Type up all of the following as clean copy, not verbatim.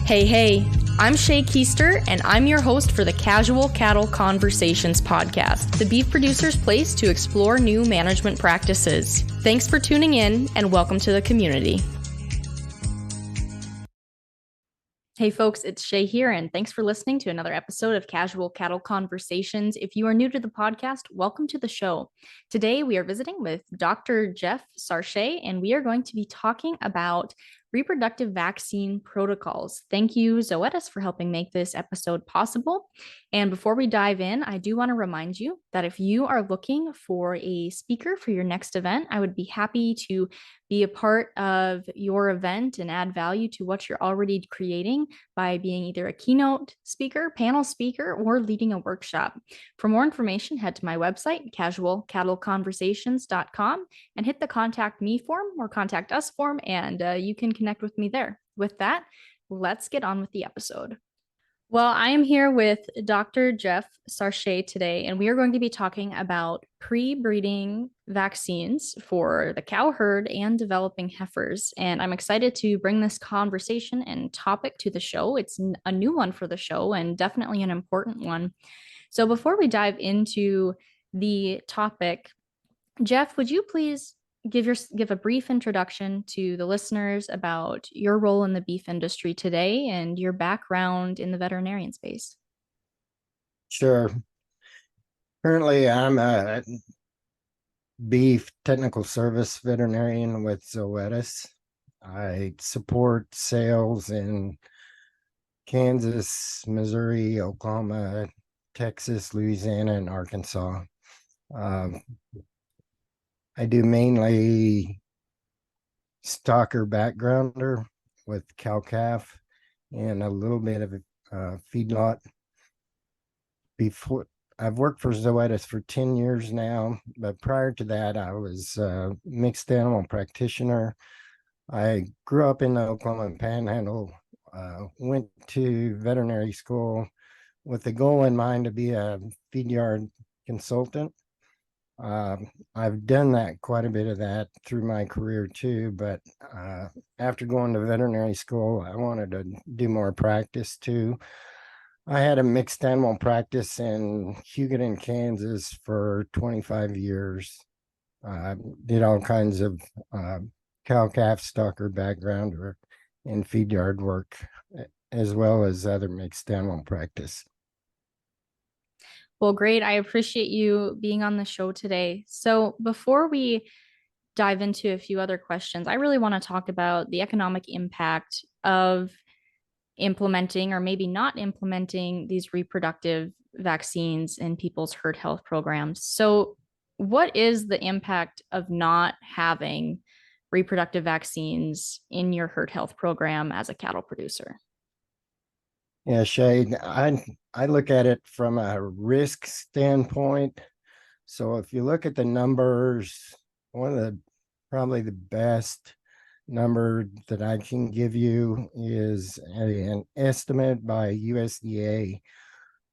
Hey, I'm Shaye Koester, and I'm your host for the Casual Cattle Conversations podcast, the beef producer's place to explore new management practices. Thanks for tuning in, and welcome to the community. Hey folks, it's Shaye here, and thanks for listening to another episode of Casual Cattle Conversations. If you are new to the podcast, welcome to the show. Today we are visiting with Dr. Jeff Sarchet, and we are going to be talking about reproductive vaccine protocols. Thank you, Zoetis, for helping make this episode possible. And before we dive in, I do want to remind you that if you are looking for a speaker for your next event, I would be happy to be a part of your event and add value to what you're already creating by being either a keynote speaker, panel speaker, or leading a workshop. For more information, head to my website, casualcattleconversations.com, and hit the contact me form or contact us form, and you can connect with me there. With that, let's get on with the episode. Well, I am here with Dr. Jeff Sarchet today, and we are going to be talking about pre-breeding vaccines for the cow herd and developing heifers. And I'm excited to bring this conversation and topic to the show. It's a new one for the show and definitely an important one. So before we dive into the topic, Jeff, would you please give a brief introduction to the listeners about your role in the beef industry today and your background in the veterinarian space? Sure. Currently, I'm a beef technical service veterinarian with Zoetis. I support sales in Kansas, Missouri, Oklahoma, Texas, Louisiana, and Arkansas. I do mainly stocker backgrounder with cow-calf and a little bit of feedlot. Before, I've worked for Zoetis for 10 years now, but prior to that, I was a mixed animal practitioner. I grew up in the Oklahoma Panhandle, went to veterinary school with the goal in mind to be a feed yard consultant. I've done that, quite a bit of that through my career too, but after going to veterinary school, I wanted to do more practice too. I had a mixed animal practice in Hugoton, Kansas for 25 years. Did all kinds of cow-calf stocker background and feed yard work, as well as other mixed animal practice. Well, great. I appreciate you being on the show today. So before we dive into a few other questions, I really want to talk about the economic impact of implementing or maybe not implementing these reproductive vaccines in people's herd health programs. So what is the impact of not having reproductive vaccines in your herd health program as a cattle producer? Yeah, Shaye, I look at it from a risk standpoint. So if you look at the numbers, one of the probably the best number that I can give you is an estimate by USDA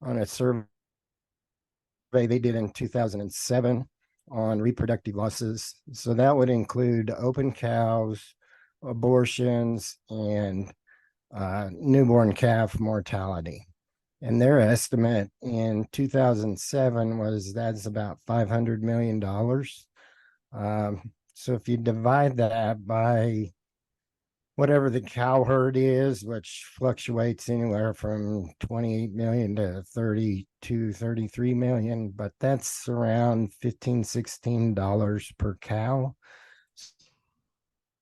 on a survey they did in 2007 on reproductive losses. So that would include open cows, abortions, and newborn calf mortality. And their estimate in 2007 was that's about $500 million. So if you divide that by whatever the cow herd is, which fluctuates anywhere from 28 million to 32, 33 million, but that's around $15, $16 per cow.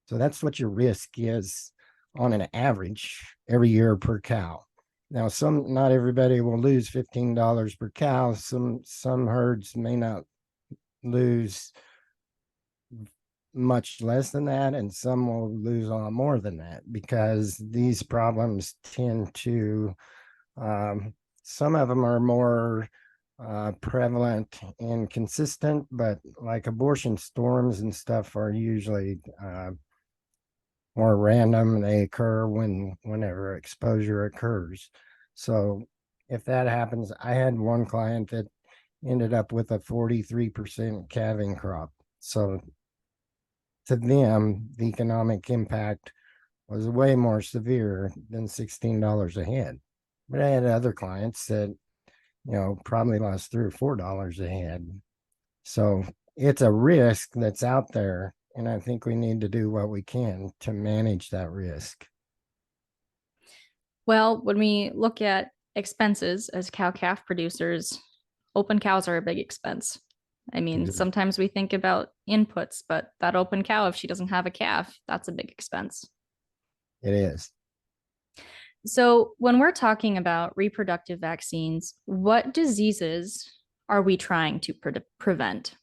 So that's what your risk is on an average every year per cow. Now, not everybody will lose $15 per cow. Some herds may not lose much less than that, and some will lose a lot more than that because these problems tend to, some of them are more prevalent and consistent, but like abortion storms and stuff are usually more random. They occur whenever exposure occurs. So if that happens, I had one client that ended up with a 43% calving crop. So to them, the economic impact was way more severe than $16 a head. But I had other clients that, probably lost $3 or $4 a head. So it's a risk that's out there. And I think we need to do what we can to manage that risk. Well, when we look at expenses as cow calf producers, open cows are a big expense. I mean, sometimes we think about inputs, but that open cow, if she doesn't have a calf, that's a big expense. It is. So, when we're talking about reproductive vaccines, what diseases are we trying to prevent?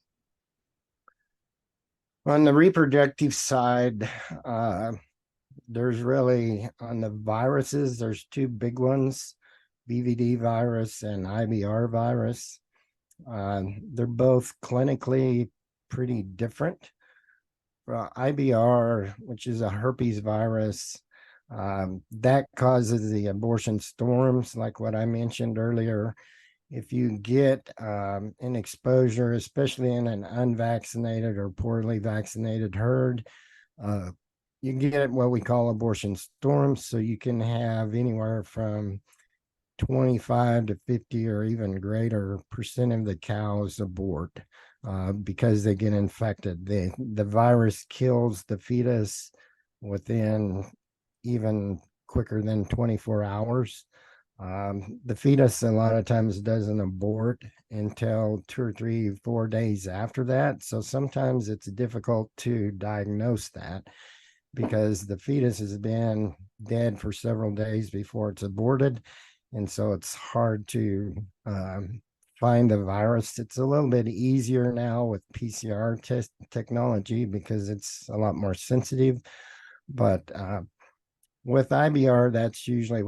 On the reproductive side, there's really on the viruses, there's two big ones, BVD virus and IBR virus. They're both clinically pretty different. IBR, which is a herpes virus, that causes the abortion storms, like what I mentioned earlier. If you get an exposure, especially in an unvaccinated or poorly vaccinated herd, uh, you get what we call abortion storms. So you can have anywhere from 25 to 50 or even greater percent of the cows abort because they get infected. The virus kills the fetus within even quicker than 24 hours. The fetus a lot of times doesn't abort until 2 or 3, 4 days after that. So sometimes it's difficult to diagnose that because the fetus has been dead for several days before it's aborted. And so it's hard to find the virus. It's a little bit easier now with PCR test technology because it's a lot more sensitive. But with IBR, that's usually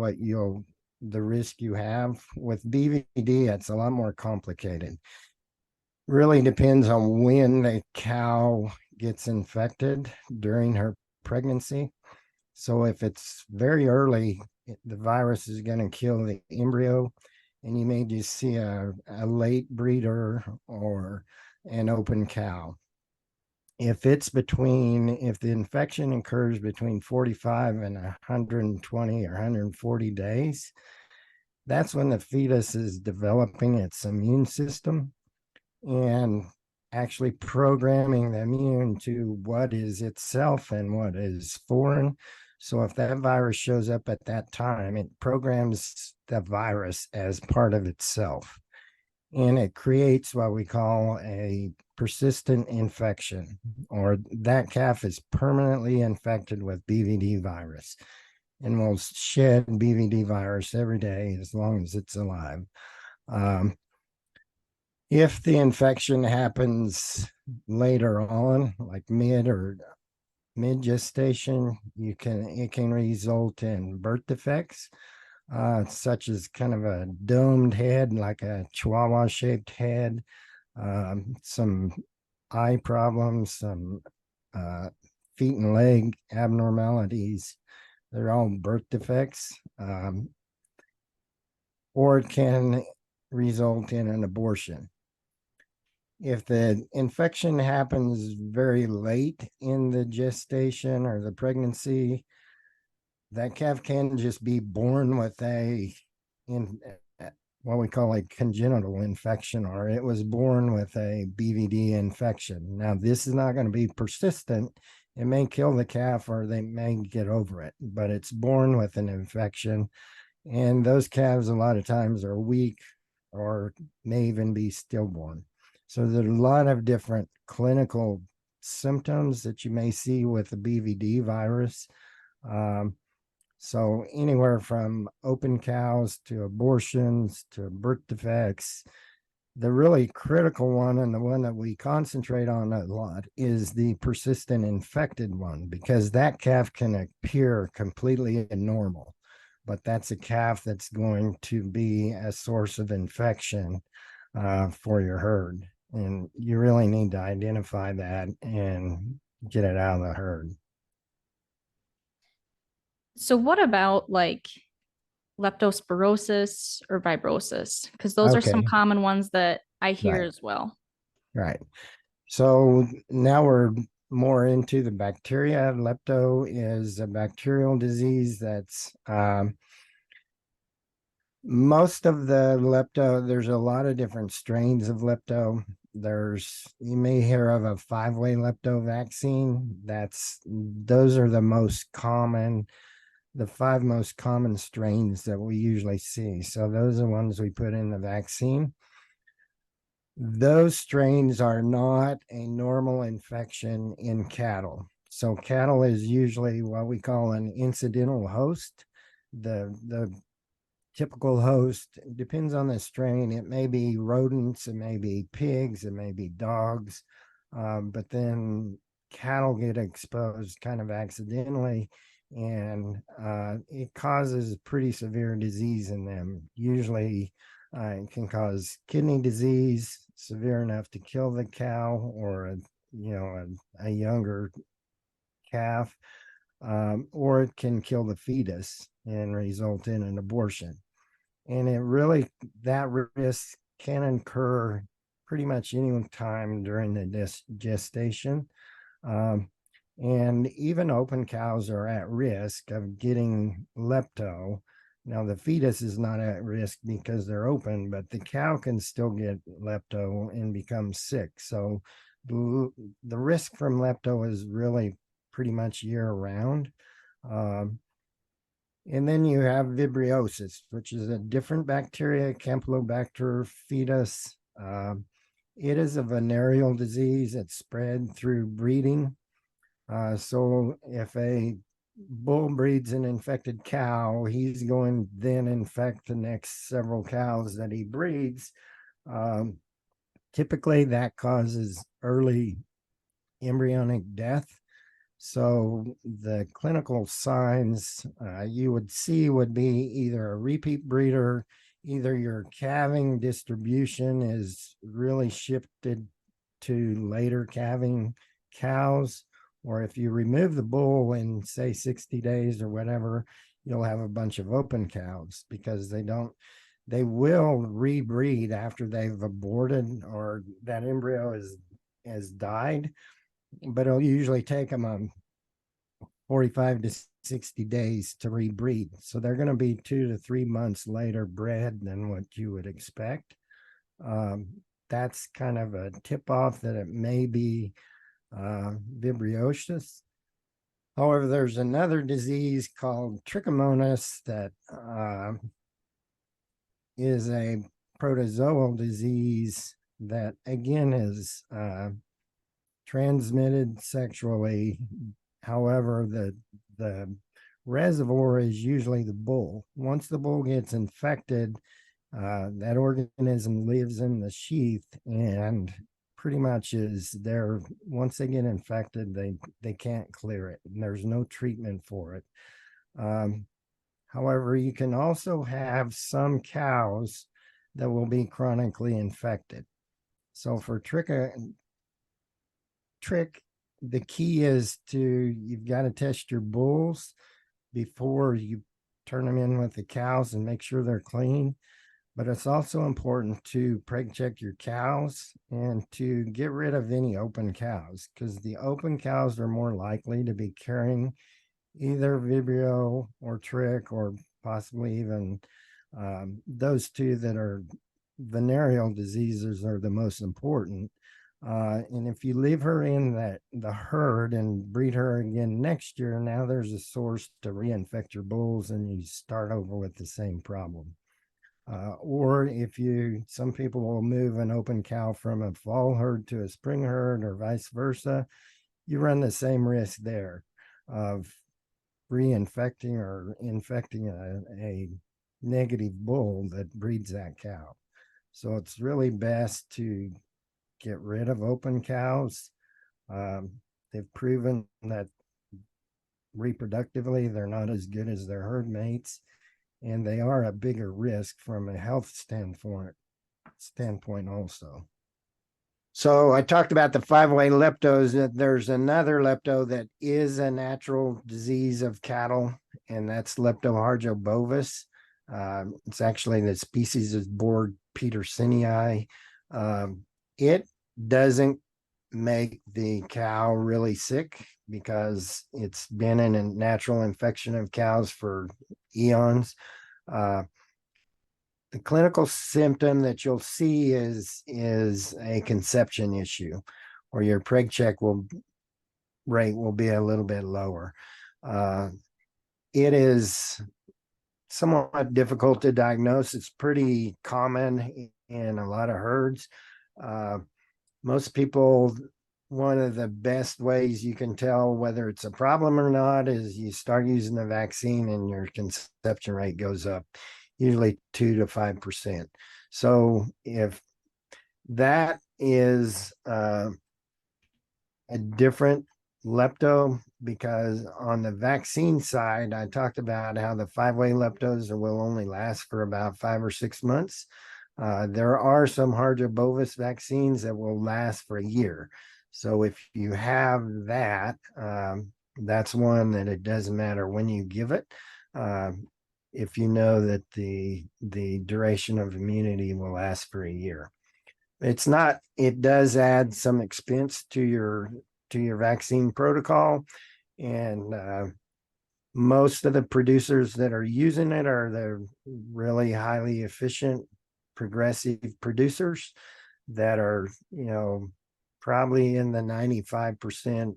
the risk you have. With BVD, it's a lot more complicated. Really depends on when the cow gets infected during her pregnancy. So if it's very early, the virus is going to kill the embryo, and you may just see a late breeder or an open cow. If the infection occurs between 45 and 120 or 140 days, that's when the fetus is developing its immune system and actually programming the immune to what is itself and what is foreign. So if that virus shows up at that time, it programs the virus as part of itself. And it creates what we call a persistent infection, or that calf is permanently infected with BVD virus and will shed BVD virus every day as long as it's alive. If the infection happens later on, like mid gestation, it can result in birth defects, such as kind of a domed head, like a chihuahua shaped head, some eye problems, some feet and leg abnormalities. They're all birth defects, or it can result in an abortion. If the infection happens very late in the gestation or the pregnancy, that calf can just be born with what we call a congenital infection, or it was born with a BVD infection. Now, this is not going to be persistent. It may kill the calf or they may get over it, but it's born with an infection. And those calves, a lot of times, are weak or may even be stillborn. So there's a lot of different clinical symptoms that you may see with the BVD virus. So anywhere from open cows to abortions to birth defects. The really critical one and the one that we concentrate on a lot is the persistent infected one, because that calf can appear completely normal, but that's a calf that's going to be a source of infection for your herd. And you really need to identify that and get it out of the herd. So, what about like leptospirosis or fibrosis? Because those are some Okay, common ones that I hear right, as well. right. So now we're more into the bacteria, lepto is a bacterial disease that's most of the lepto, there's a lot of different strains of lepto. You may hear of a 5-way lepto vaccine. Those are the most common, the 5 most common strains that we usually see. So those are the ones we put in the vaccine. Those strains are not a normal infection in cattle. So cattle is usually what we call an incidental host. The typical host depends on the strain. It may be rodents, it may be pigs, it may be dogs, but then cattle get exposed kind of accidentally, and it causes pretty severe disease in them. Usually it can cause kidney disease severe enough to kill the cow, or a younger calf, or it can kill the fetus and result in an abortion. And that risk can occur pretty much any time during the gestation. And even open cows are at risk of getting lepto. Now, the fetus is not at risk because they're open, but the cow can still get lepto and become sick. So the risk from lepto is really pretty much year round. And then you have vibriosis, which is a different bacteria, Campylobacter fetus. It is a venereal disease. It's spread through breeding. So if a bull breeds an infected cow, he's going to then infect the next several cows that he breeds. Typically, that causes early embryonic death. So the clinical signs you would see would be either a repeat breeder, either your calving distribution is really shifted to later calving cows, or if you remove the bull in, say, 60 days or whatever, you'll have a bunch of open cows, because they will rebreed after they've aborted or that embryo has died, but it'll usually take them 45 to 60 days to rebreed. So they're going to be 2 to 3 months later bred than what you would expect. That's kind of a tip off that it may be vibriosis. However, there's another disease called trichomonas that is a protozoal disease that, again, is transmitted sexually. However, the reservoir is usually the bull. Once the bull gets infected, that organism lives in the sheath and pretty much is there. Once they get infected, they can't clear it, and there's no treatment for it. However, you can also have some cows that will be chronically infected. So for trick, the key is you've got to test your bulls before you turn them in with the cows and make sure they're clean. But it's also important to preg check your cows and to get rid of any open cows, because the open cows are more likely to be carrying either Vibrio or trick, or possibly even those two that are venereal diseases are the most important. And if you leave her in the herd and breed her again next year, now there's a source to reinfect your bulls, and you start over with the same problem. Or some people will move an open cow from a fall herd to a spring herd, or vice versa. You run the same risk there of reinfecting or infecting a negative bull that breeds that cow. So it's really best to get rid of open cows. They've proven that reproductively they're not as good as their herd mates, and they are a bigger risk from a health standpoint also. So I talked about the 5-way leptos. There's another lepto that is a natural disease of cattle, and that's Leptoharjo bovis. It's actually the species is Borg petersonii. It doesn't make the cow really sick because it's been in a natural infection of cows for eons. Uh, the clinical symptom that you'll see is a conception issue, or your preg check rate will be a little bit lower. It is somewhat difficult to diagnose. It's pretty common in a lot of herds. Most people, one of the best ways you can tell whether it's a problem or not is you start using the vaccine and your conception rate goes up, usually 2 to 5%. So if that is a different lepto, because on the vaccine side, I talked about how the 5-way leptos will only last for about 5 or 6 months. There are some Harja vaccines that will last for a year. So if you have that, that's one that it doesn't matter when you give it. If you know that the duration of immunity will last for a year. It's not, it does add some expense to your vaccine protocol. And most of the producers that are using it are the really highly efficient, progressive producers that are, probably in the 95%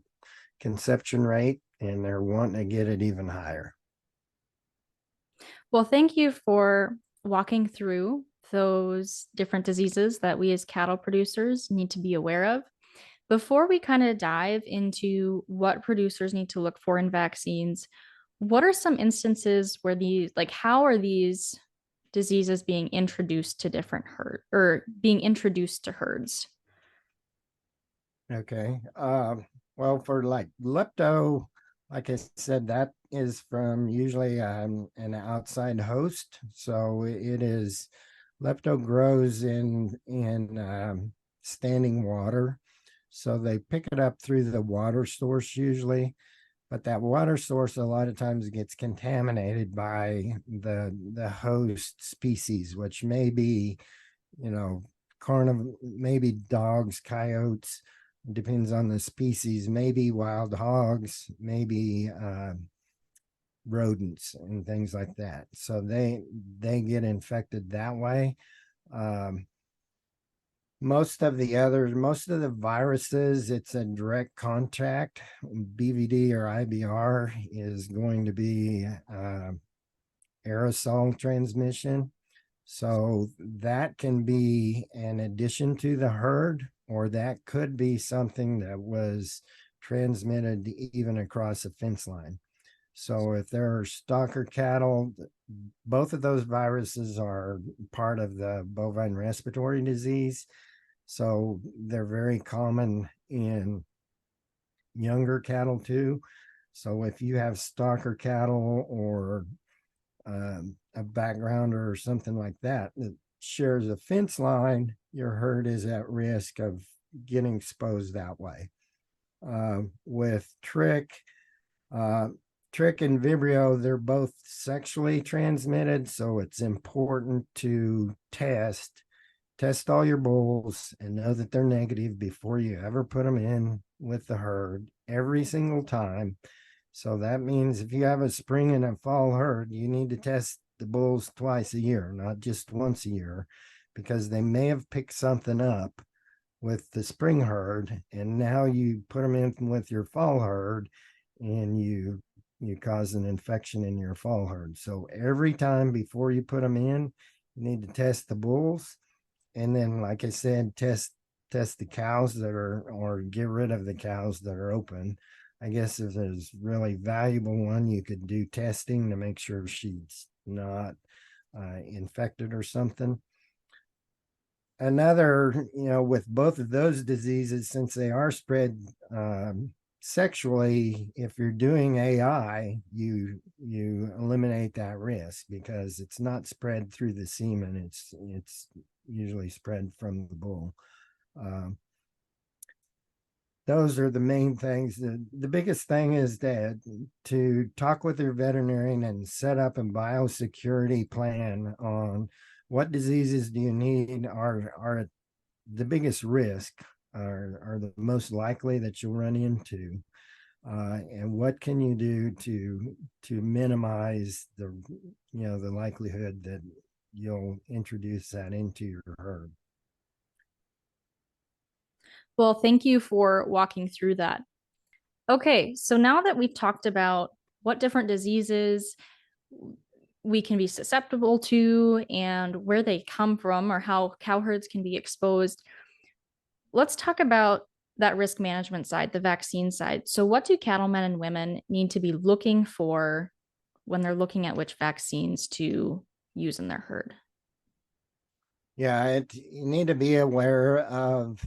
conception rate, and they're wanting to get it even higher. Well, thank you for walking through those different diseases that we as cattle producers need to be aware of. Before we kind of dive into what producers need to look for in vaccines, what are some instances where how are these diseases being introduced to different herd or being introduced to herds? Okay. Well, for like lepto, like I said, that is from usually an outside host. So it is lepto grows in standing water. So they pick it up through the water source usually, but that water source a lot of times gets contaminated by the host species, which may be, maybe dogs, coyotes, depends on the species, maybe wild hogs, maybe rodents and things like that. So they get infected that way. Most of the viruses, it's a direct contact. BVD or IBR is going to be aerosol transmission. So that can be an addition to the herd, or that could be something that was transmitted even across a fence line. So if there are stalker cattle, both of those viruses are part of the bovine respiratory disease. So they're very common in younger cattle too. So if you have stalker cattle or a backgrounder or something like that shares a fence line, your herd is at risk of getting exposed that way. With Trick and Vibrio, they're both sexually transmitted, so it's important to test all your bulls and know that they're negative before you ever put them in with the herd every single time. So that means if you have a spring and a fall herd, you need to test the bulls twice a year, not just once a year, because they may have picked something up with the spring herd, and now you put them in with your fall herd, and you cause an infection in your fall herd. So every time before you put them in, you need to test the bulls, and then, like I said, test the cows that are, or get rid of the cows that are open. I guess if there's really valuable one, you could do testing to make sure she's not infected or something. Another, with both of those diseases, since they are spread sexually, if you're doing AI, you eliminate that risk because it's not spread through the semen. It's usually spread from the bull. Those are the main things. The biggest thing is that to talk with your veterinarian and set up a biosecurity plan on what diseases do you need are the biggest risk are the most likely that you'll run into, and what can you do to minimize the likelihood that you'll introduce that into your herd. Well, thank you for walking through that. Okay, so now that we've talked about what different diseases we can be susceptible to and where they come from or how cow herds can be exposed, let's talk about that risk management side, the vaccine side. So, what do cattlemen and women need to be looking for when they're looking at which vaccines to use in their herd? Yeah, you need to be aware of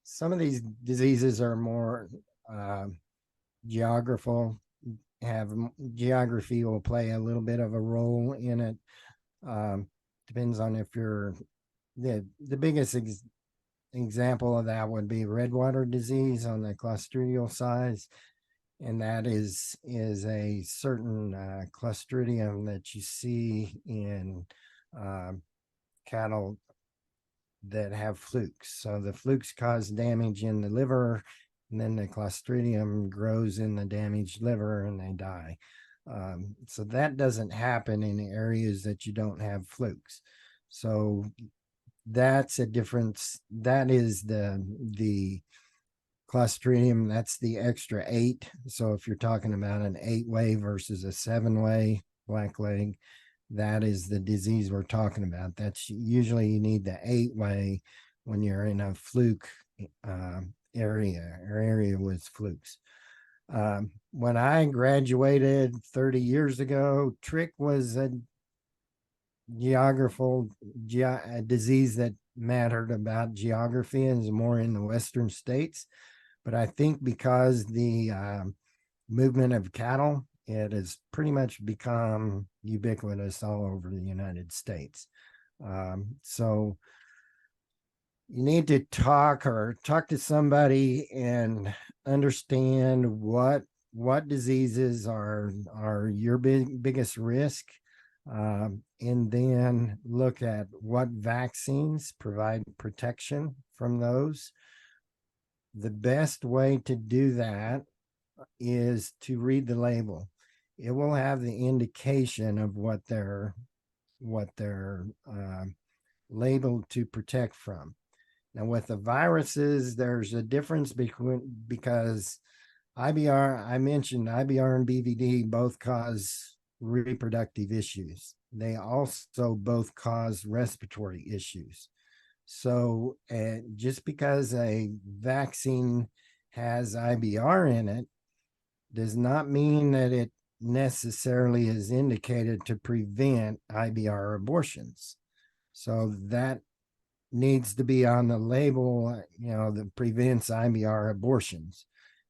some of these diseases are more geographical, have geography will play a little bit of a role in it. Depends on if you're the biggest example of that would be redwater disease on the clostridial size, and that is a certain clostridium that you see in cattle that have flukes. So the flukes cause damage in the liver, and then the clostridium grows in the damaged liver and they die. So that doesn't happen in areas that you don't have flukes. So that's a difference. That is the clostridium. That's the extra 8. So if you're talking about an 8-way versus a 7-way blackleg, that is the disease we're talking about. That's usually you need the 8-way when you're in a fluke area with flukes. When I graduated 30 years ago, trick was a disease that mattered about geography and is more in the western states. But I think because the movement of cattle, it has pretty much become ubiquitous all over the United States. So you need to talk to somebody and understand what diseases are your biggest risk, and then look at what vaccines provide protection from those. The best way to do that is to read the label. It will have the indication of what they're labeled to protect from. Now, with the viruses, there's a difference because IBR, I mentioned IBR and BVD both cause reproductive issues. They also both cause respiratory issues. So just because a vaccine has IBR in it does not mean that it necessarily is indicated to prevent IBR abortions. So that needs to be on the label, that prevents IBR abortions.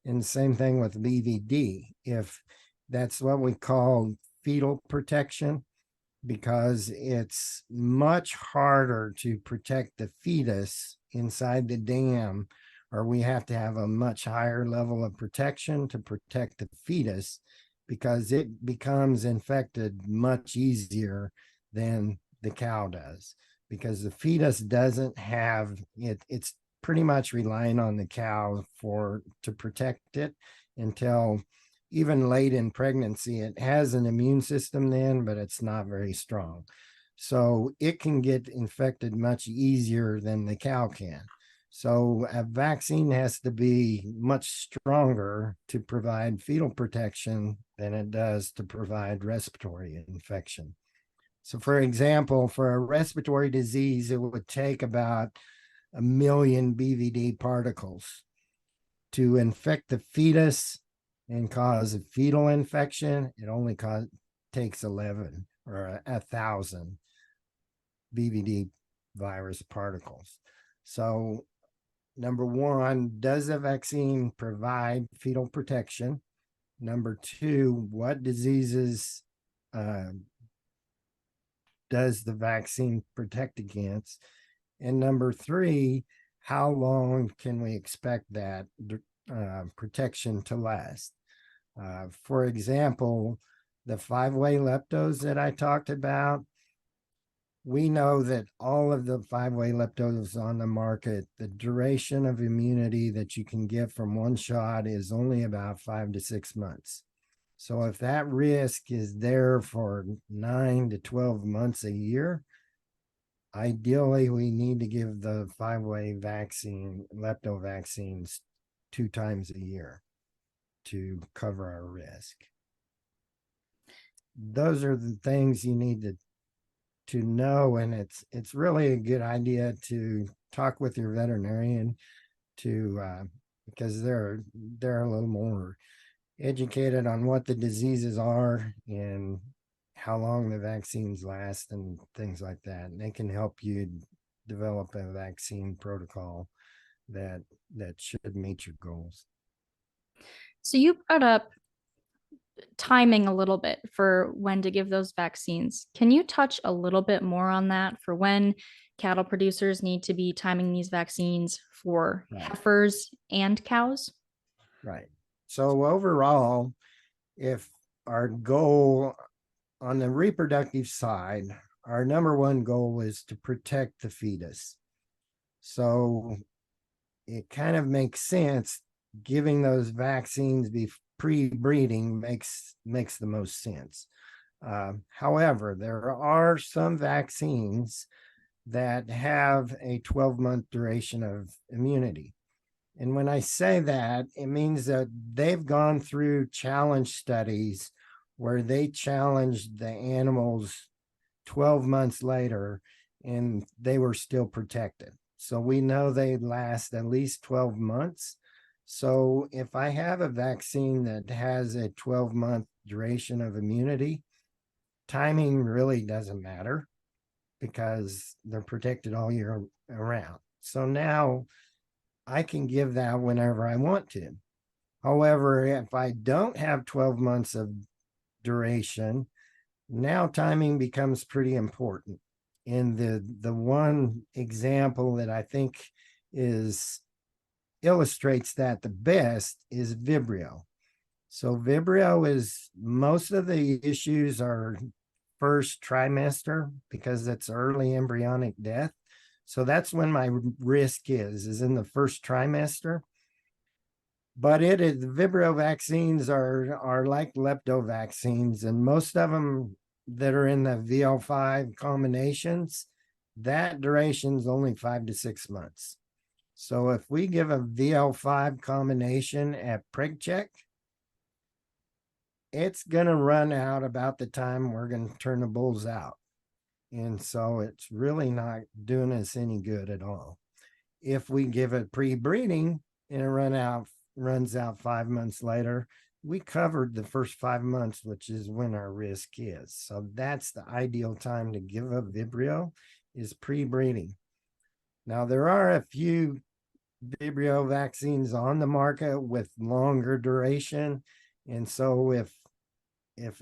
And the same thing with BVD. If that's what we call fetal protection, because it's much harder to protect the fetus inside the dam, or we have to have a much higher level of protection to protect the fetus because it becomes infected much easier than the cow does, because the fetus doesn't have it. It's pretty much relying on the cow to protect it until even late in pregnancy. It has an immune system then, but it's not very strong. So it can get infected much easier than the cow can. So a vaccine has to be much stronger to provide fetal protection than it does to provide respiratory infection. So for example, for a respiratory disease, it would take about 1 million BVD particles to infect the fetus and cause a fetal infection. It only takes 11 or 1,000 BVD virus particles. So number one, does the vaccine provide fetal protection? Number two, what diseases does the vaccine protect against? And number three, how long can we expect that protection to last? For example, the 5-way leptos that I talked about, we know that all of the 5-way leptos on the market, the duration of immunity that you can get from one shot is only about 5 to 6 months. So if that risk is there for 9 to 12 months a year, ideally we need to give the 5-way vaccine, lepto vaccines, 2 times a year to cover our risk. Those are the things you need to know, and it's really a good idea to talk with your veterinarian to because they're a little more educated on what the diseases are and how long the vaccines last and things like that, and they can help you develop a vaccine protocol that should meet your goals. So you brought up timing a little bit for when to give those vaccines. Can you touch a little bit more on that for when cattle producers need to be timing these vaccines for heifers and cows? Right. So overall, if our goal on the reproductive side, our number one goal is to protect the fetus. So it kind of makes sense giving those vaccines pre-breeding makes the most sense. However, there are some vaccines that have a 12-month duration of immunity. And when I say that, it means that they've gone through challenge studies where they challenged the animals 12 months later and they were still protected. So we know they last at least 12 months. So if I have a vaccine that has a 12-month duration of immunity, timing really doesn't matter because they're protected all year around. So now I can give that whenever I want to. However, if I don't have 12 months of duration, now timing becomes pretty important. And the one example that I think is illustrates that the best is Vibrio. So Vibrio is, most of the issues are first trimester because it's early embryonic death. So that's when my risk is in the first trimester. But the Vibrio vaccines are like lepto vaccines, and most of them that are in the VL5 combinations, that duration is only 5 to 6 months. So if we give a VL5 combination at preg check, it's going to run out about the time we're going to turn the bulls out. And so it's really not doing us any good at all. If we give it pre-breeding and it runs out 5 months later, we covered the first 5 months, which is when our risk is. So that's the ideal time to give a Vibrio, is pre-breeding. Now, there are a few Vibrio vaccines on the market with longer duration. And so if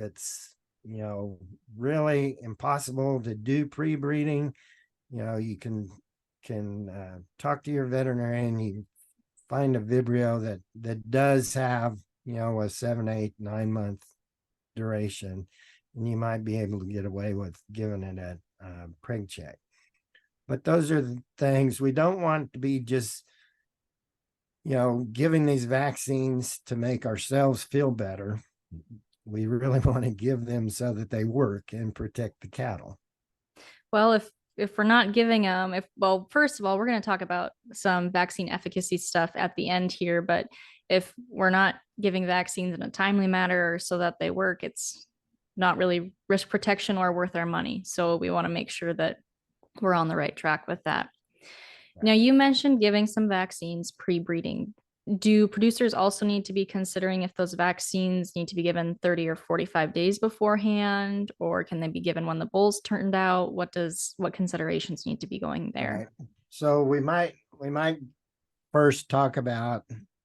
it's, really impossible to do pre-breeding, you can talk to your veterinarian. You find a Vibrio that does have, a 7, 8, 9 month duration, and you might be able to get away with giving it at preg check. But those are the things we don't want to be just, giving these vaccines to make ourselves feel better. We really want to give them so that they work and protect the cattle. Well, if we're not giving them, first of all, we're going to talk about some vaccine efficacy stuff at the end here, but if we're not giving vaccines in a timely manner so that they work, it's not really risk protection or worth our money. So we want to make sure that we're on the right track with that. Right. Now, you mentioned giving some vaccines pre-breeding. Do producers also need to be considering if those vaccines need to be given 30 or 45 days beforehand, or can they be given when the bulls turned out? What considerations need to be going there? Right. So we might first talk about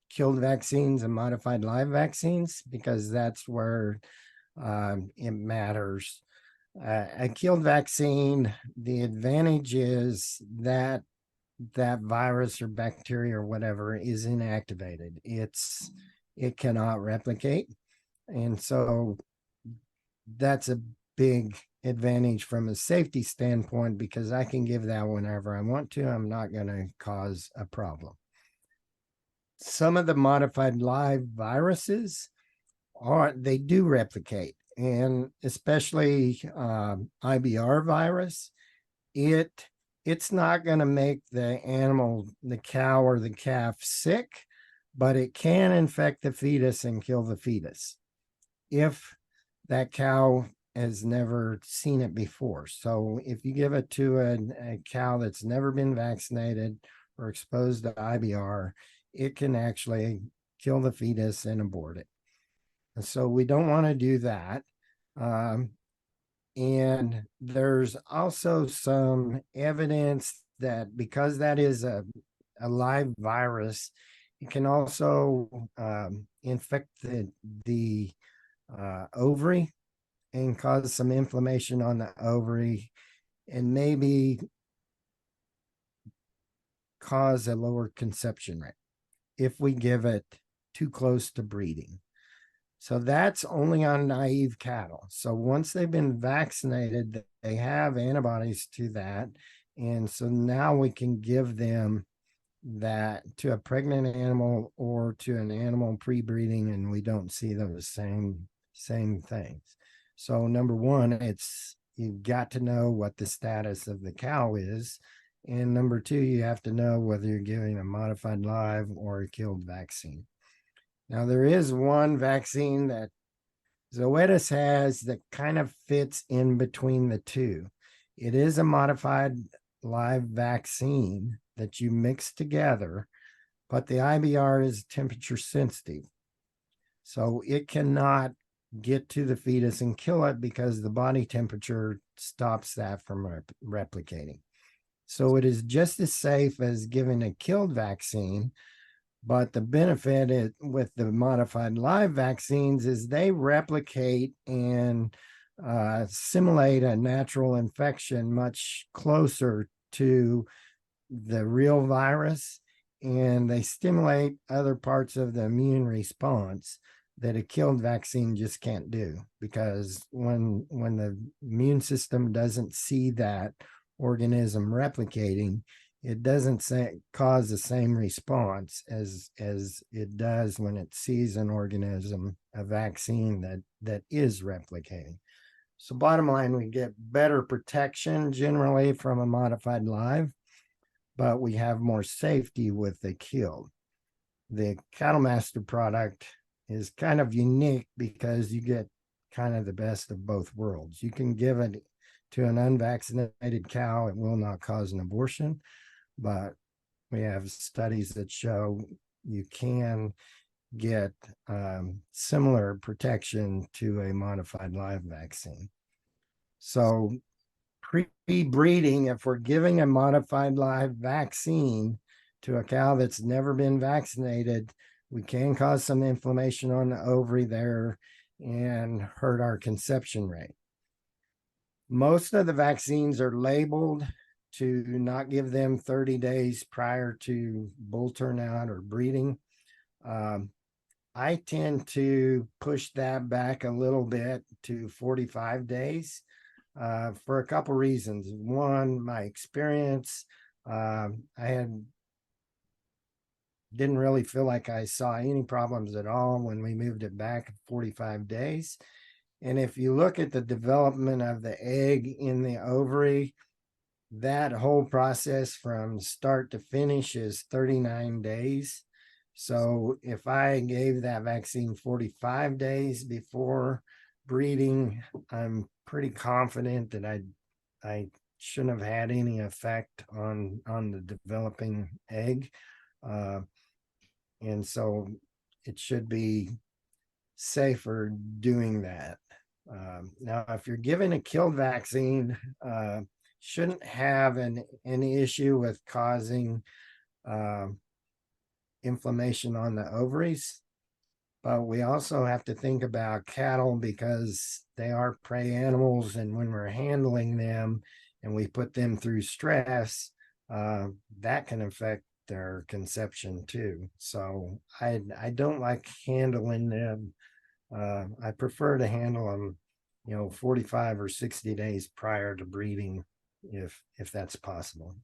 killed vaccines and modified live vaccines, because that's where it matters. A killed vaccine, the advantage is that virus or bacteria or whatever is inactivated. It cannot replicate. And so that's a big advantage from a safety standpoint because I can give that whenever I want to. I'm not going to cause a problem. Some of the modified live viruses they do replicate, and especially IBR virus, it's not going to make the animal, the cow or the calf, sick, but it can infect the fetus and kill the fetus if that cow has never seen it before. So if you give it to a cow that's never been vaccinated or exposed to IBR, it can actually kill the fetus and abort it. And so we don't want to do that. And there's also some evidence that because that is a live virus, it can also infect the ovary and cause some inflammation on the ovary and maybe cause a lower conception rate if we give it too close to breeding. So that's only on naive cattle. So once they've been vaccinated, they have antibodies to that. And so now we can give them that to a pregnant animal or to an animal pre-breeding, and we don't see those same things. So number one, it's you've got to know what the status of the cow is. And number two, you have to know whether you're giving a modified live or a killed vaccine. Now, there is one vaccine that Zoetis has that kind of fits in between the two. It is a modified live vaccine that you mix together, but the IBR is temperature sensitive. So it cannot get to the fetus and kill it because the body temperature stops that from replicating. So it is just as safe as giving a killed vaccine. But the benefit with the modified live vaccines is they replicate and simulate a natural infection much closer to the real virus, and they stimulate other parts of the immune response that a killed vaccine just can't do, because when the immune system doesn't see that organism replicating, it doesn't cause the same response as it does when it sees an organism, a vaccine that is replicating. So bottom line, we get better protection generally from a modified live, but we have more safety with the killed. The Cattle Master product is kind of unique because you get kind of the best of both worlds. You can give it to an unvaccinated cow, it will not cause an abortion, but we have studies that show you can get similar protection to a modified live vaccine. So pre-breeding, if we're giving a modified live vaccine to a cow that's never been vaccinated, we can cause some inflammation on the ovary there and hurt our conception rate. Most of the vaccines are labeled to not give them 30 days prior to bull turnout or breeding. I tend to push that back a little bit to 45 days for a couple reasons. One, my experience, I didn't really feel like I saw any problems at all when we moved it back 45 days. And if you look at the development of the egg in the ovary, that whole process from start to finish is 39 days. So if I gave that vaccine 45 days before breeding, I'm pretty confident that I shouldn't have had any effect on the developing egg. And so it should be safer doing that. Now, if you're giving a killed vaccine, shouldn't have any issue with causing inflammation on the ovaries. But we also have to think about cattle because they are prey animals, and when we're handling them and we put them through stress, that can affect their conception too. So I don't like handling them. I prefer to handle them 45 or 60 days prior to breeding, if that's possible.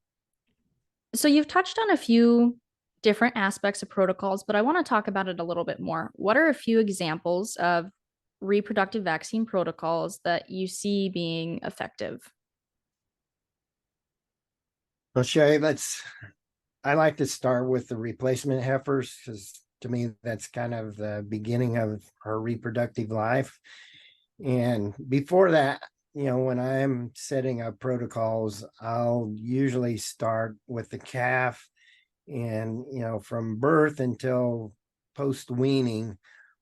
So you've touched on a few different aspects of protocols, but I want to talk about it a little bit more. What are a few examples of reproductive vaccine protocols that you see being effective? Well, Shaye, I like to start with the replacement heifers because to me that's kind of the beginning of her reproductive life. And before that, when I'm setting up protocols, I'll usually start with the calf, and from birth until post weaning,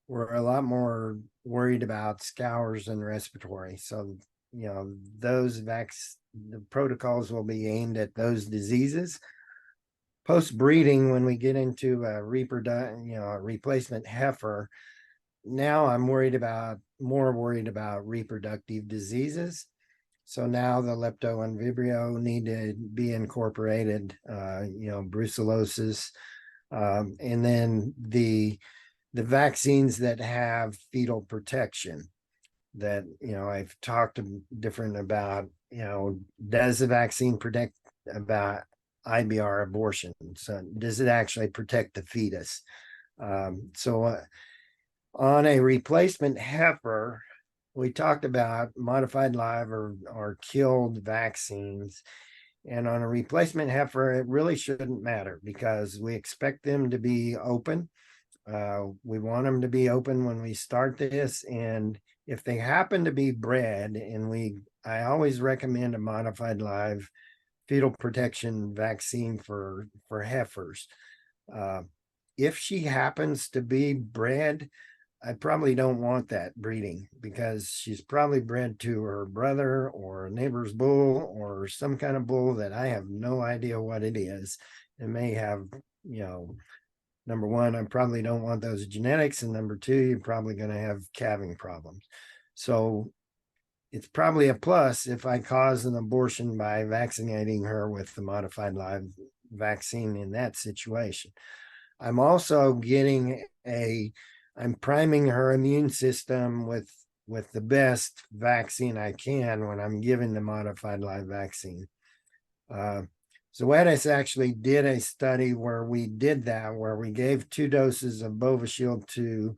we're a lot more worried about scours and respiratory. So the protocols will be aimed at those diseases. Post breeding, when we get into a replacement heifer, now I'm more worried about reproductive diseases. So now the lepto and vibrio need to be incorporated, brucellosis, and then the vaccines that have fetal protection that, I've talked different about, does the vaccine protect about IBR abortion? So does it actually protect the fetus? So on a replacement heifer, we talked about modified live or killed vaccines. And on a replacement heifer, it really shouldn't matter because we expect them to be open. We want them to be open when we start this. And if they happen to be bred, I always recommend a modified live fetal protection vaccine for heifers. If she happens to be bred, I probably don't want that breeding because she's probably bred to her brother or a neighbor's bull or some kind of bull that I have no idea what it is. It may have, number one, I probably don't want those genetics. And number two, you're probably going to have calving problems. So it's probably a plus if I cause an abortion by vaccinating her with the modified live vaccine in that situation. I'm also I'm priming her immune system with the best vaccine I can when I'm giving the modified live vaccine. Zoetis actually did a study where we did that, where we gave 2 doses of Bovishield to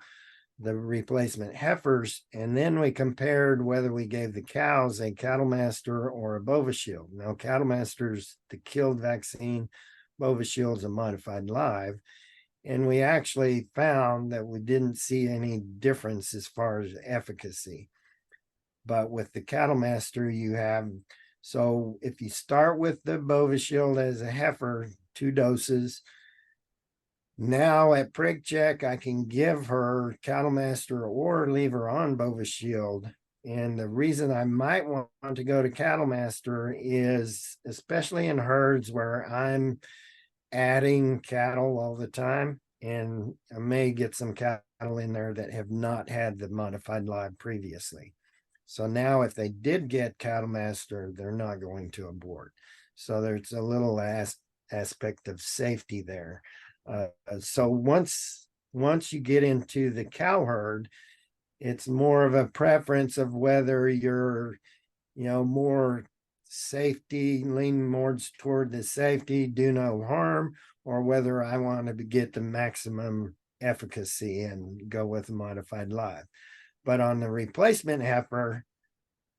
the replacement heifers, and then we compared whether we gave the cows a Cattle Master or a Bovishield. Now, Cattle Master's the killed vaccine, Bovishield's a modified live. And we actually found that we didn't see any difference as far as efficacy. But with the Cattle Master, so if you start with the Bovishield as a heifer, 2 doses, now at prig check, I can give her Cattle Master or leave her on Bovishield. And the reason I might want to go to Cattle Master is, especially in herds where I'm adding cattle all the time, and I may get some cattle in there that have not had the modified live previously. So now if they did get Cattle Master, they're not going to abort. So there's a little aspect of safety there. So once you get into the cow herd, it's more of a preference of whether you're, more safety, lean more toward the safety, do no harm, or whether I want to get the maximum efficacy and go with a modified live. But on the replacement heifer,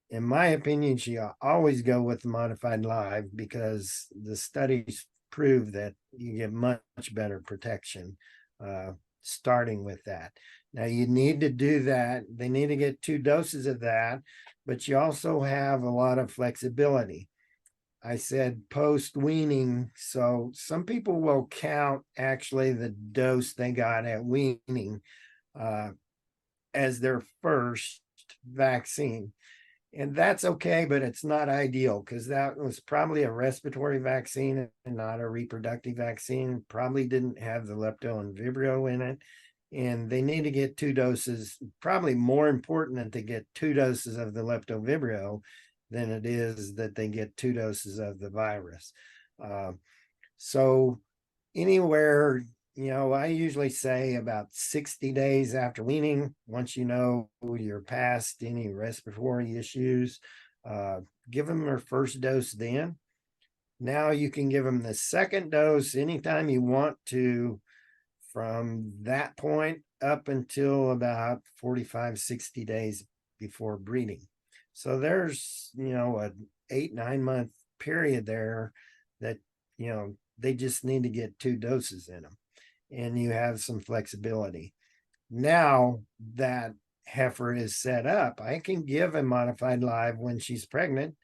in my opinion, she always go with the modified live because the studies prove that you get much better protection starting with that. Now you need to do that. They need to get 2 doses of that, but you also have a lot of flexibility. I said post weaning. So some people will count actually the dose they got at weaning as their first vaccine. And that's okay, but it's not ideal because that was probably a respiratory vaccine and not a reproductive vaccine. Probably didn't have the lepto and vibrio in it. And they need to get 2 doses, probably more important that they get 2 doses of the lepto vibrio than it is that they get 2 doses of the virus. So anywhere, I usually say about 60 days after weaning, once you know you're past any respiratory issues, give them their first dose then. Now you can give them the second dose anytime you want to from that point up until about 45, 60 days before breeding. So there's, an 8, 9 month period there that, they just need to get 2 doses in them and you have some flexibility. Now that heifer is set up, I can give a modified live when she's pregnant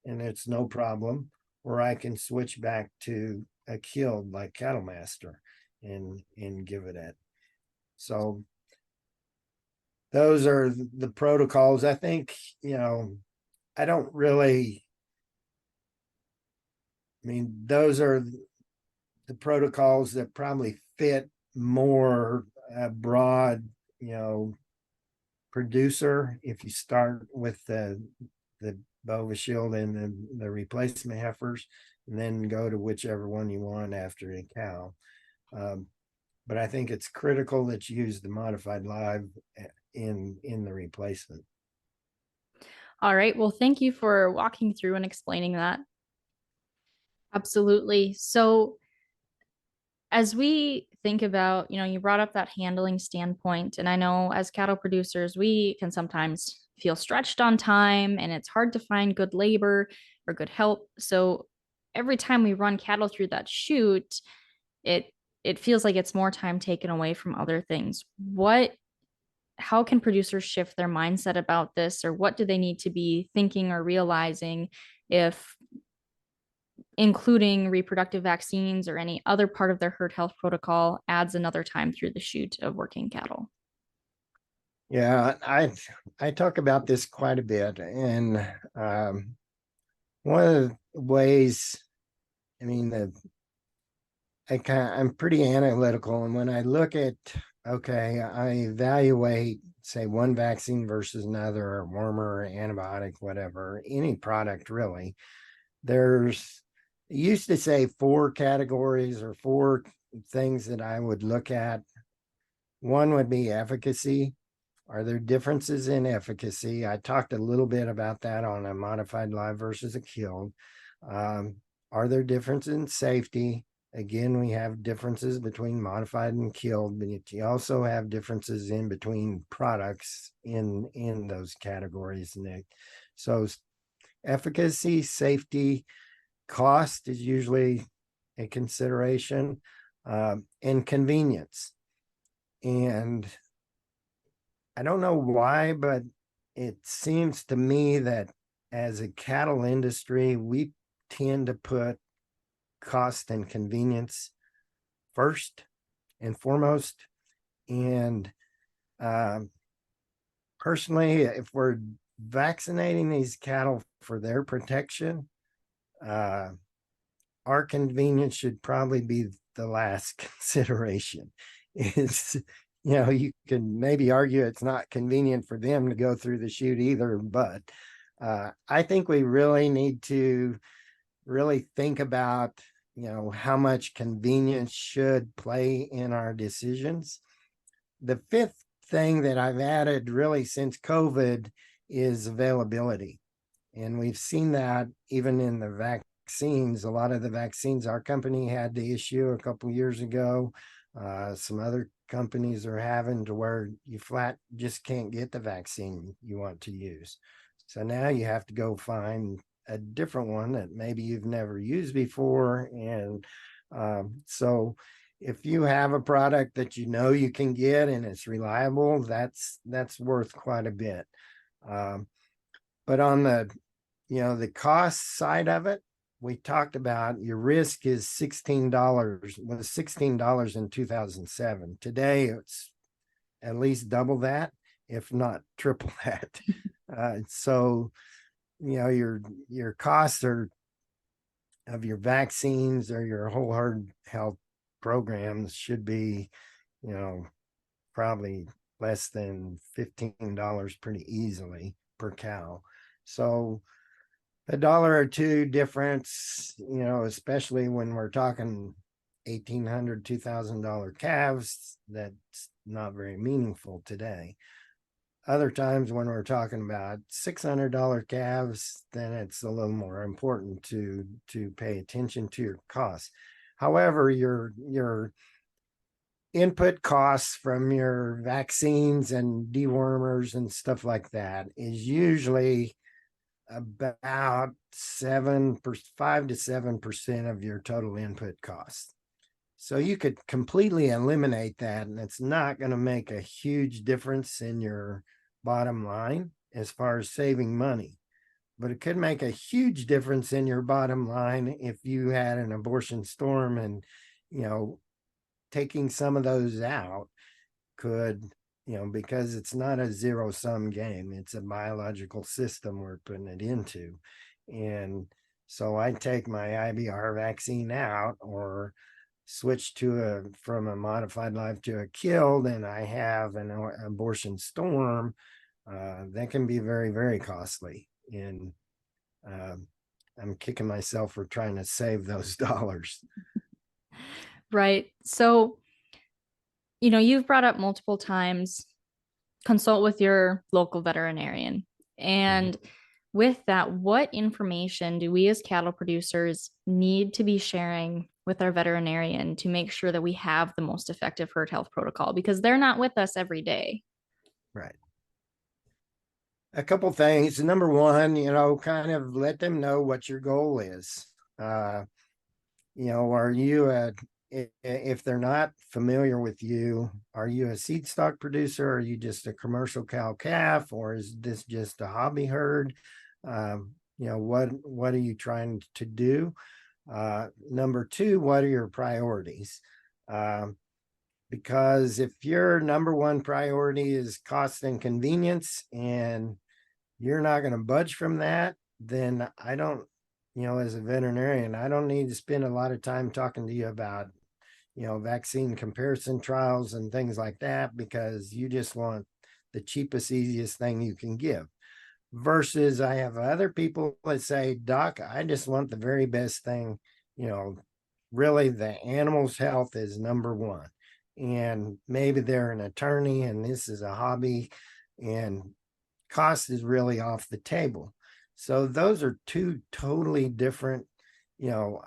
and it's no problem, or I can switch back to a killed like Cattle Master and give it at. So those are the protocols. I think, I don't really, those are the protocols that probably fit more broad, producer. If you start with the Bova Shield and the replacement heifers, and then go to whichever one you want after a cow. But I think it's critical that you use the modified live in the replacement. All right. Well, thank you for walking through and explaining that. Absolutely. So, as we think about, you brought up that handling standpoint, and I know as cattle producers, we can sometimes feel stretched on time and it's hard to find good labor or good help. So, every time we run cattle through that chute, it it feels like it's more time taken away from other things. How can producers shift their mindset about this, or what do they need to be thinking or realizing if including reproductive vaccines or any other part of their herd health protocol adds another time through the chute of working cattle? Yeah, I talk about this quite a bit, and one of the ways, I mean, the I'm pretty analytical, and when I look at, okay, I evaluate, say, one vaccine versus another, or wormer, or antibiotic, whatever, any product really. There's used to say 4 categories or 4 things that I would look at. One would be efficacy. Are there differences in efficacy? I talked a little bit about that on a modified live versus a killed. Are there differences in safety? Again, we have differences between modified and killed, but you also have differences in between products in those categories, Nick. So efficacy, safety, cost is usually a consideration, and convenience. And I don't know why, but it seems to me that as a cattle industry, we tend to put cost and convenience first and foremost. And personally, if we're vaccinating these cattle for their protection, our convenience should probably be the last consideration. It's, you can maybe argue it's not convenient for them to go through the chute either, but I think we really need to really think about, how much convenience should play in our decisions. The fifth thing that I've added really since COVID is availability. And we've seen that even in the vaccines. A lot of the vaccines our company had to issue a couple of years ago. Some other companies are having to where you flat just can't get the vaccine you want to use. So now you have to go find a different one that maybe you've never used before. And so if you have a product that you can get and it's reliable, that's worth quite a bit. But on the cost side of it, we talked about your risk is $16, was $16 in 2007. Today, it's at least double that, if not triple that. So, your costs of your vaccines or your whole herd health programs should be, probably less than $15 pretty easily per cow. So $1 or $2 difference, especially when we're talking $1,800, $2,000 calves, that's not very meaningful today. Other times when we're talking about $600 calves, then it's a little more important to pay attention to your costs. However, your input costs from your vaccines and dewormers and stuff like that is usually about 5 to 7% of your total input cost. So you could completely eliminate that, and it's not going to make a huge difference in your bottom line as far as saving money. But it could make a huge difference in your bottom line if you had an abortion storm, and, taking some of those out could, because it's not a zero-sum game, it's a biological system we're putting it into. And so I take my IBR vaccine out or switch from a modified life to a killed, and I have an abortion storm, that can be very, very costly. And I'm kicking myself for trying to save those dollars. Right. So, you've brought up multiple times consult with your local veterinarian. And with that, what information do we as cattle producers need to be sharing with our veterinarian to make sure that we have the most effective herd health protocol? Because they're not with us every day. Right. A couple things. Number one, kind of let them know what your goal is. Are you if they're not familiar with you, are you a seed stock producer? Are you just a commercial cow calf, or is this just a hobby herd? What are you trying to do? Number two, what are your priorities? Because if your number one priority is cost and convenience, and you're not going to budge from that, then I don't, as a veterinarian, I don't need to spend a lot of time talking to you about, vaccine comparison trials and things like that, because you just want the cheapest, easiest thing you can give. Versus I have other people that say, Doc, I just want the very best thing. Really the animal's health is number one. And maybe they're an attorney and this is a hobby, and cost is really off the table. So those are two totally different,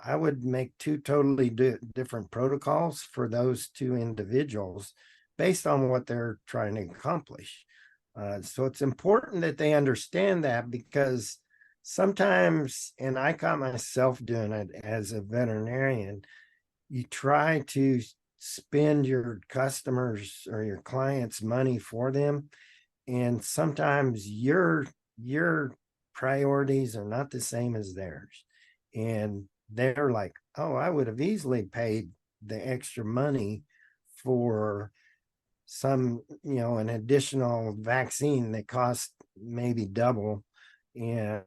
I would make two totally different protocols for those two individuals based on what they're trying to accomplish. So it's important that they understand that, because sometimes, and I caught myself doing it as a veterinarian, you try to spend your customers or your clients' money for them, and sometimes your priorities are not the same as theirs, and they're like, oh, I would have easily paid the extra money for some, an additional vaccine that cost maybe double, and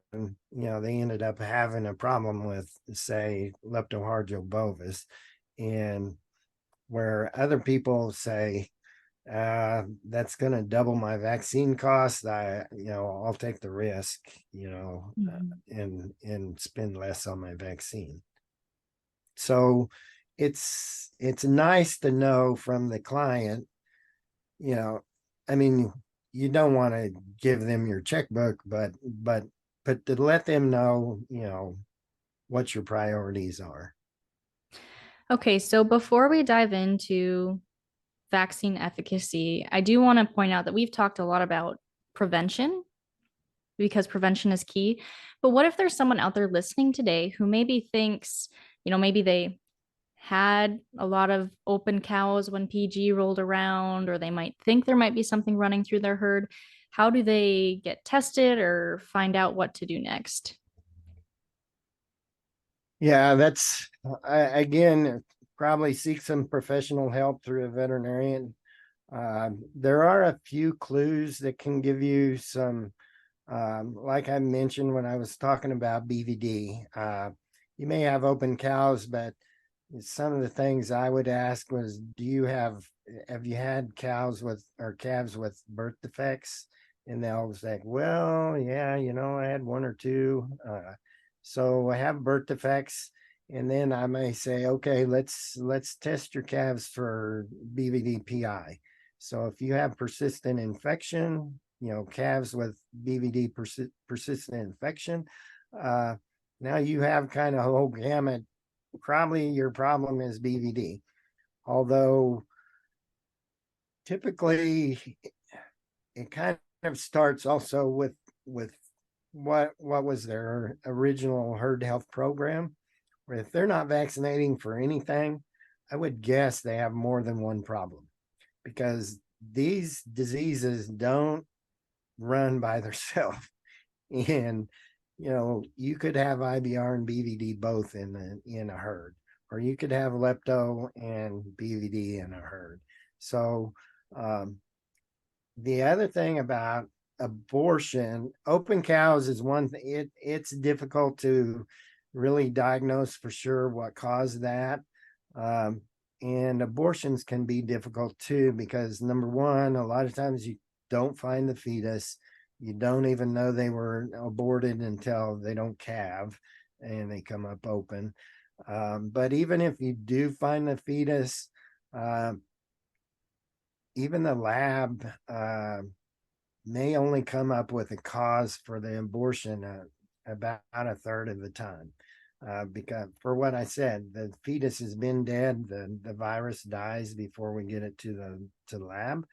they ended up having a problem with, say, leptohargio bovis, and where other people say, that's going to double my vaccine cost, I'll take the risk, and spend less on my vaccine. So it's nice to know from the client, I mean, you don't want to give them your checkbook, but to let them know, what your priorities are. Okay, so before we dive into vaccine efficacy, I do want to point out that we've talked a lot about prevention because prevention is key. But what if there's someone out there listening today who maybe thinks, maybe they had a lot of open cows when PG rolled around, or they might think there might be something running through their herd? How do they get tested or find out what to do next? Yeah, that's again, probably seek some professional help through a veterinarian. There are a few clues that can give you some, like I mentioned when I was talking about BVD. You may have open cows, but some of the things I would ask was, have you had cows with, or calves with, birth defects? And they'll say, well, yeah, I had one or two. So I have birth defects. And then I may say, okay, let's test your calves for BVD PI. So if you have persistent infection, calves with BVD persistent infection, now you have kind of a whole gamut. Probably your problem is BVD, although typically it kind of starts also with what was their original herd health program. Where if they're not vaccinating for anything, I would guess they have more than one problem, because these diseases don't run by themselves. And you could have IBR and BVD both in a herd, or you could have lepto and BVD in a herd. So the other thing about abortion, open cows is one thing. It's difficult to really diagnose for sure what caused that. And abortions can be difficult too, because number one, a lot of times you don't find the fetus. You don't even know they were aborted until they don't calve and they come up open. But even if you do find the fetus, even the lab may only come up with a cause for the abortion about a third of the time. Because for what I said, the fetus has been dead, the virus dies before we get it to the lab,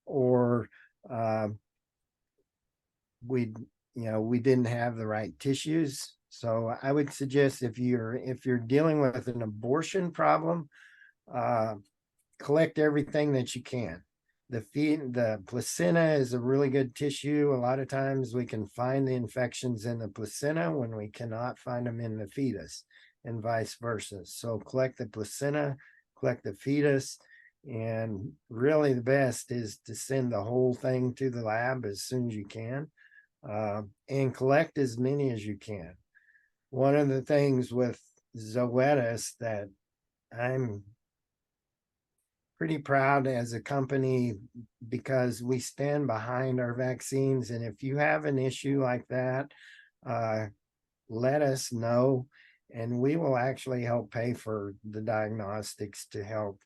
or we didn't have the right tissues. So I would suggest if you're dealing with an abortion problem, collect everything that you can. The placenta is a really good tissue. A lot of times we can find the infections in the placenta when we cannot find them in the fetus, and vice versa. So collect the placenta, collect the fetus, and really the best is to send the whole thing to the lab as soon as you can, and collect as many as you can. One of the things with Zoetis that I'm pretty proud as a company, because we stand behind our vaccines. And if you have an issue like that, let us know, and we will actually help pay for the diagnostics to help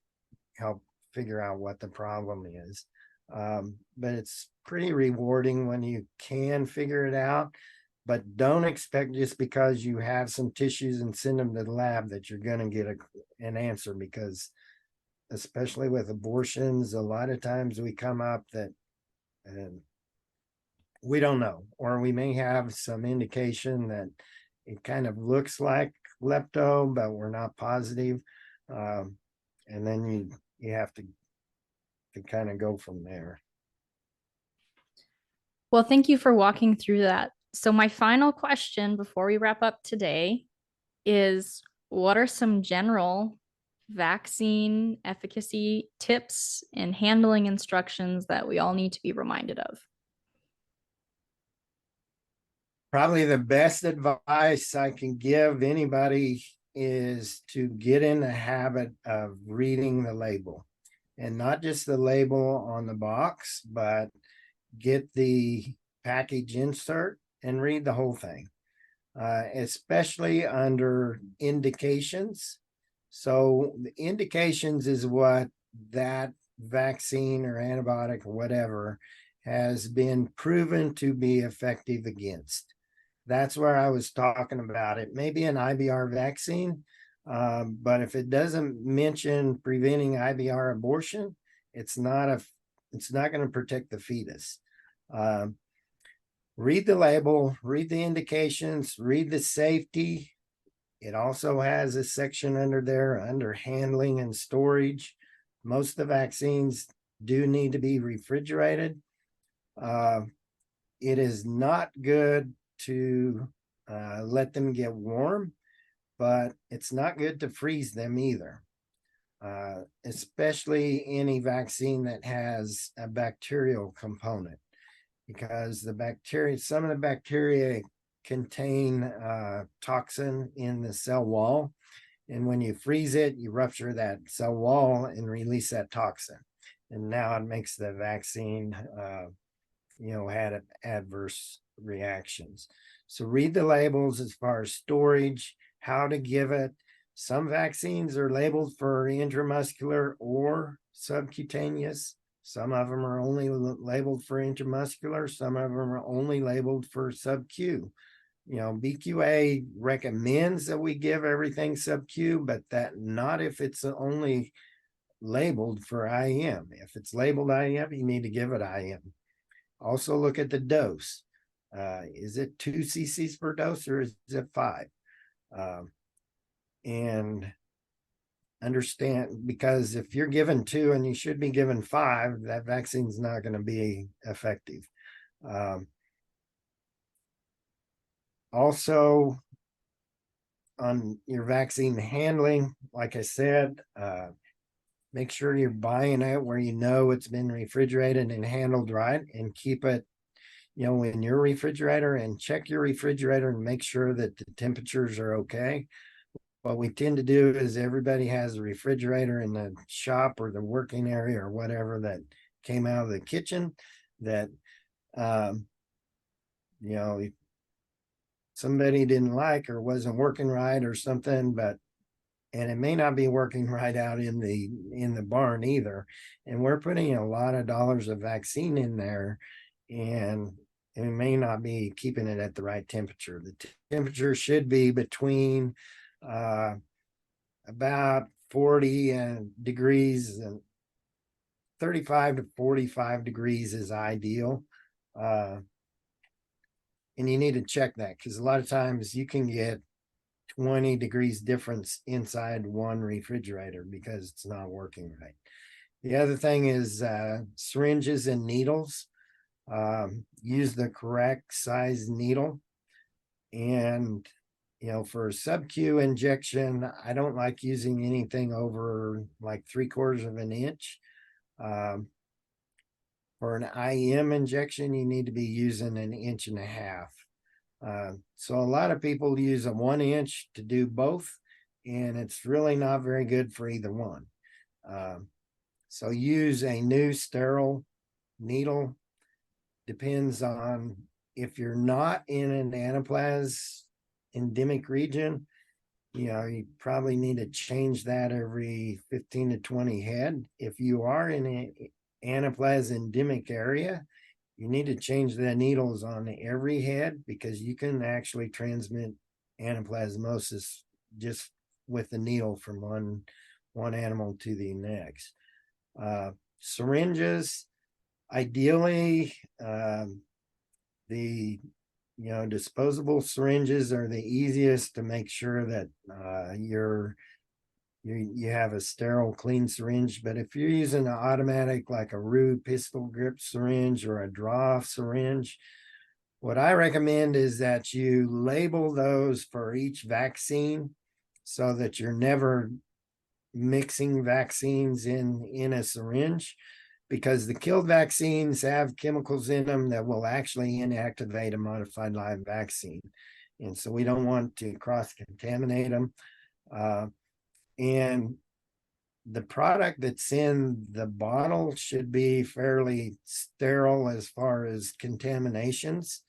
figure out what the problem is. But it's pretty rewarding when you can figure it out. But don't expect just because you have some tissues and send them to the lab that you're going to get an answer, because especially with abortions, a lot of times we come up that we don't know, or we may have some indication that it kind of looks like lepto, but we're not positive. And then you have to kind of go from there. Well, thank you for walking through that. So my final question before we wrap up today is, what are some general vaccine efficacy tips and handling instructions that we all need to be reminded of? Probably the best advice I can give anybody is to get in the habit of reading the label, and not just the label on the box, but get the package insert and read the whole thing, especially under indications. So the indications is what that vaccine or antibiotic or whatever has been proven to be effective against. That's where I was talking about. It may be an IBR vaccine, but if it doesn't mention preventing IBR abortion, it's not going to protect the fetus. Read the label, read the indications, read the safety. It also has a section under there under handling and storage. Most of the vaccines do need to be refrigerated. It is not good to let them get warm, but it's not good to freeze them either. Especially any vaccine that has a bacterial component, because some of the bacteria contain toxin in the cell wall. And when you freeze it, you rupture that cell wall and release that toxin. And now it makes the vaccine, had adverse reactions. So read the labels as far as storage, how to give it. Some vaccines are labeled for intramuscular or subcutaneous. Some of them are only labeled for intramuscular. Some of them are only labeled for sub-Q. You know, BQA recommends that we give everything sub-Q, but that not if it's only labeled for IM. If it's labeled IM, you need to give it IM. Also look at the dose. Is it 2 cc's per dose or is it 5? And understand, because if you're given 2 and you should be given 5, that vaccine's not going to be effective. Also, on your vaccine handling, like I said, make sure you're buying it where you know it's been refrigerated and handled right, and keep it, you know, in your refrigerator, and check your refrigerator and make sure that the temperatures are okay. What we tend to do is everybody has a refrigerator in the shop or the working area or whatever that came out of the kitchen that, you know, somebody didn't like or wasn't working right or something, but and it may not be working right out in the barn either. And we're putting a lot of dollars of vaccine in there, and it may not be keeping it at the right temperature. The temperature should be between about 40 degrees, and 35 to 45 degrees is ideal. And you need to check that, because a lot of times you can get 20 degrees difference inside one refrigerator because it's not working right. The other thing is syringes and needles. Use the correct size needle. And, you know, for sub-Q injection, I don't like using anything over like 3/4 of an inch. For an IM injection, you need to be using 1.5 inches. So a lot of people use a 1 inch to do both, and it's really not very good for either one. So use a new sterile needle. Depends on if you're not in an anaplasm endemic region, you know, you probably need to change that every 15 to 20 head. If you are in an anaplasm endemic area, you need to change the needles on every head, because you can actually transmit anaplasmosis just with the needle from one animal to the next. Syringes, ideally, the disposable syringes are the easiest to make sure that you have a sterile, clean syringe. But if you're using an automatic, like a Rue pistol grip syringe or a draw syringe, what I recommend is that you label those for each vaccine so that you're never mixing vaccines in a syringe, because the killed vaccines have chemicals in them that will actually inactivate a modified live vaccine. And so we don't want to cross-contaminate them. And the product that's in the bottle should be fairly sterile as far as contaminations.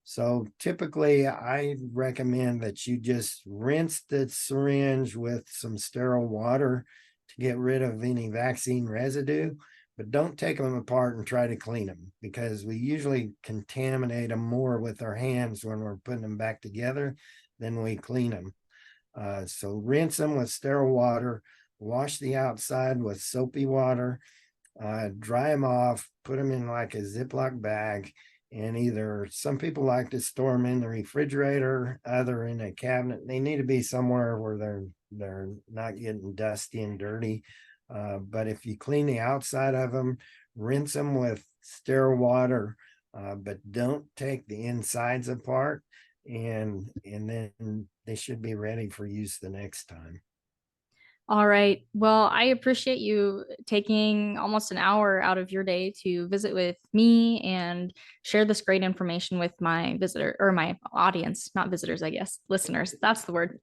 So typically I recommend that you just rinse the syringe with some sterile water to get rid of any vaccine residue, but don't take them apart and try to clean them, because we usually contaminate them more with our hands when we're putting them back together than we clean them. So rinse them with sterile water, wash the outside with soapy water, dry them off, put them in like a Ziploc bag, and either some people like to store them in the refrigerator, other in a cabinet. They need to be somewhere where they're not getting dusty and dirty. But if you clean the outside of them, rinse them with sterile water, but don't take the insides apart, and then they should be ready for use the next time. All right. Well, I appreciate you taking almost an hour out of your day to visit with me and share this great information with my visitor, or my audience, not visitors, I guess, listeners. That's the word.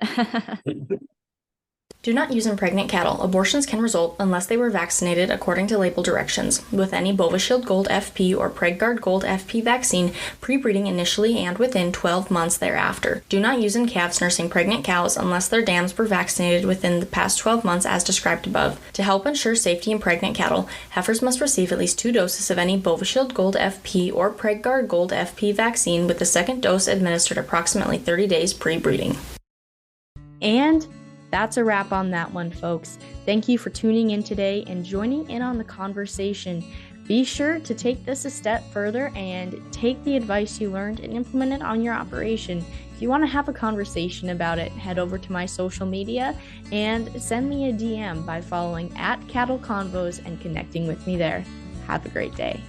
Do not use in pregnant cattle. Abortions can result unless they were vaccinated according to label directions with any Bovishield Gold FP or PregGuard Gold FP vaccine pre-breeding initially and within 12 months thereafter. Do not use in calves nursing pregnant cows unless their dams were vaccinated within the past 12 months as described above. To help ensure safety in pregnant cattle, heifers must receive at least 2 doses of any Bovishield Gold FP or PregGuard Gold FP vaccine with the second dose administered approximately 30 days pre-breeding. And that's a wrap on that one, folks. Thank you for tuning in today and joining in on the conversation. Be sure to take this a step further and take the advice you learned and implement it on your operation. If you want to have a conversation about it, head over to my social media and send me a DM by following @CattleConvos and connecting with me there. Have a great day.